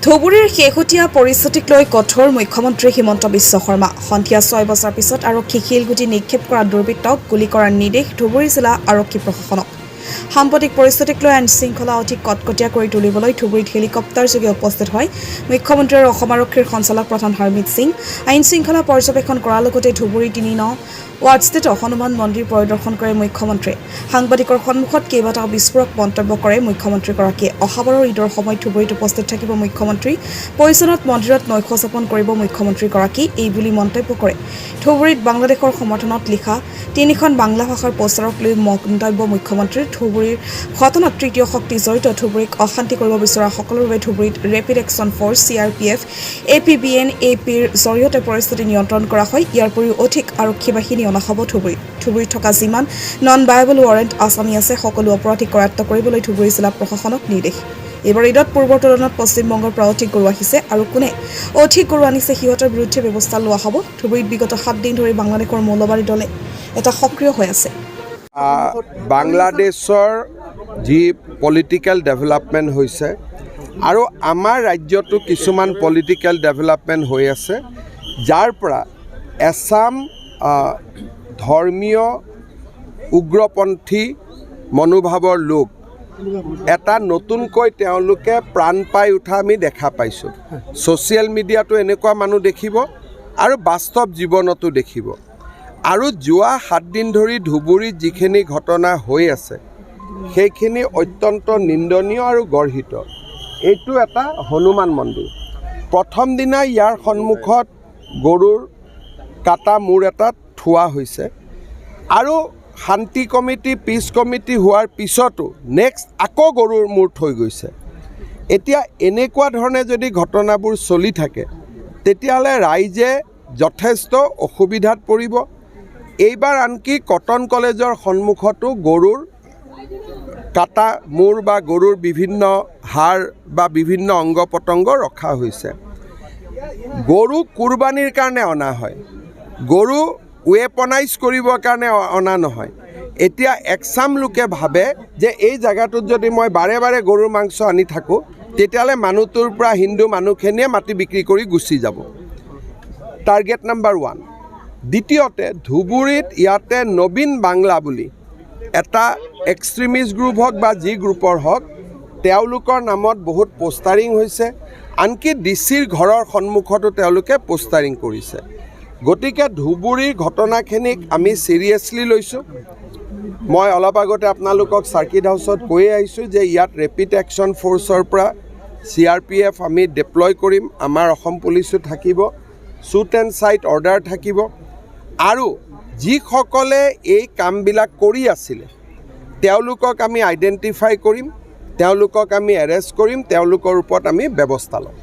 ধুবুৰীৰ শেহতীয়া পৰিস্থিতিক লৈ কঠোৰ মুখ্যমন্ত্ৰী হিমন্ত বিশ্ব শৰ্মা। সন্ধিয়া 6 বজাৰ পিছত আৰক্ষী শিলগুটি নিক্ষেপ কৰা দুৰ্বৃত্তক গুলী কৰাৰ নিৰ্দেশ ধুবুৰী জিলা আৰক্ষী প্ৰশাসনক। সাম্প্ৰতিক পৰিস্থিতিক লৈ আইন শৃংখলা অধিক কটকটীয়া কৰি তুলিবলৈ ধুবুৰীত হেলিকপ্টাৰযোগে উপস্থিত হয় মুখ্যমন্ত্ৰী আৰু অসম আৰক্ষীৰ সঞ্চালক প্ৰধান হৰমিত সিং। আইন শৃংখলা পৰ্যবেক্ষণ কৰাৰ লগতে ধুবুৰী ৩-৯ ৱাৰ্ডস্থিত হনুমান মন্দিৰ পৰিদৰ্শন কৰে মুখ্যমন্ত্ৰীয়ে। সাংবাদিকৰ সন্মুখত কেইবাটাও বিস্ফোৰক মন্তব্য কৰে মুখ্যমন্ত্ৰীগৰাকীয়ে। অহাবাৰৰ ঈদৰ সময়ত ধুবুৰীত উপস্থিত থাকিব মুখ্যমন্ত্ৰী। পৰিজনত মন্দিৰত নৈশ যাপন কৰিব মুখ্যমন্ত্ৰীগৰাকী, এই বুলি মন্তব্য কৰে। ধুবুৰীত বাংলাদেশৰ সমৰ্থনত লিখা ৩খন বাংলা ভাষাৰ পোষ্টাৰক লৈ মন্তব্য মুখ্যমন্ত্ৰীৰ। ধুবুৰীৰ ঘটনাত তৃতীয় শক্তি জড়িত। ধুবুৰীক অশান্তি কৰিব বিচৰা সকলৰ বাবে ধুবুৰীত rapid action force CRPF APBN APৰ জৰিয়তে পৰিস্থিতি নিয়ন্ত্ৰণ কৰা হয়। ইয়াৰ উপৰিও অধিক আৰক্ষী বাহিনী অনা হ'ব ধুবুৰীত থকা যিমান নন ভায়েবল ৱাৰেণ্ট আছামী আছে সকলো অপৰাধীক কৰায়ত্ব কৰিবলৈ ধুবুৰী জিলা প্ৰশাসনক নিৰ্দেশ। এইবাৰ ঈদত পূৰ্বৰ তুলনাত পশ্চিমবংগৰ পৰা অধিক গৰু আহিছে আৰু কোনে অধিক গৰু আনিছে সিহঁতৰ বিৰুদ্ধে ব্যৱস্থা লোৱা হ'ব। ধুবুৰীত বিগত 7 দিন ধৰি বাংলাদেশৰ মৌলবাদী দলে এটা সক্ৰিয় হৈ আছে। বাংলাদেশৰ যি পলিটিকেল ডেভেলপমেণ্ট হৈছে আৰু আমাৰ ৰাজ্যতো কিছুমান পলিটিকেল ডেভেলপমেণ্ট হৈ আছে, যাৰ পৰা এছাম ধৰ্মীয় উগ্ৰপন্থী মনোভাৱৰ লোক এটা নতুনকৈ তেওঁলোকে প্ৰাণ পাই উঠা আমি দেখা পাইছোঁ। ছ'চিয়েল মিডিয়াতো এনেকুৱা মানুহ দেখিব আৰু বাস্তৱ জীৱনতো দেখিব। আৰু যোৱা 7 দিন ধৰি ধুবুৰীত যিখিনি ঘটনা হৈ আছে সেইখিনি অত্যন্ত নিন্দনীয় আৰু গৰ্হিত। এইটো এটা হনুমান মন্দিৰ। প্ৰথম দিনা ইয়াৰ সন্মুখত গৰুৰ কাটা মূৰ এটা থোৱা হৈছে আৰু শান্তি কমিটি পিছ কমিটি হোৱাৰ পিছতো নেক্সট আকৌ গৰুৰ মূৰ থৈ গৈছে। এতিয়া এনেকুৱা ধৰণে যদি ঘটনাবোৰ চলি থাকে তেতিয়াহ'লে ৰাইজে যথেষ্ট অসুবিধাত পৰিব। এইবাৰ আনকি কটন কলেজৰ সন্মুখতো গৰুৰ কাটা মূৰ বা গৰুৰ বিভিন্ন হাড় বা বিভিন্ন অংগ পতংগ ৰখা হৈছে। গৰু কুৰবানীৰ কাৰণে অনা হয়, গৰু ৱেপনাইজ কৰিবৰ কাৰণে অনা নহয়। এতিয়া একচাম লোকে ভাবে যে এই জেগাটোত যদি মই বাৰে বাৰে গৰুৰ মাংস আনি থাকোঁ তেতিয়াহ'লে মানুহটোৰ পৰা হিন্দু মানুহখিনিয়ে মাটি বিক্ৰী কৰি গুচি যাব। Target number 1। দ্বিতীয়তে ধুবুৰীত ইয়াতে নবীন বাংলা বুলি এটা এক্সট্ৰিমিষ্ট গ্ৰুপ হওক বা যি গ্ৰুপৰ হওক তেওঁলোকৰ নামত বহুত পোষ্টাৰিং হৈছে। আনকি ডিচিৰ ঘৰৰ সন্মুখতো তেওঁলোকে পোষ্টাৰিং কৰিছে। গতিকে ধুবুৰীৰ ঘটনাখিনিক আমি ছিৰিয়াছলি লৈছোঁ। মই অলপ আগতে আপোনালোকক চাৰ্কিট হাউচত কৈয়ে আহিছোঁ যে ইয়াত ৰেপিড একশ্যন ফ'ৰ্চৰ পৰা CRPF আমি ডিপ্লয় কৰিম, আমাৰ অসম পুলিচো থাকিব, শ্বুট এণ্ড চাইট অৰ্ডাৰ থাকিব আৰু যিসকলে এই কামবিলাক কৰি আছিলে তেওঁলোকক আমি আইডেণ্টিফাই কৰিম, তেওঁলোকক আমি এৰেষ্ট কৰিম, তেওঁলোকৰ ওপৰত আমি ব্যৱস্থা ল'ম।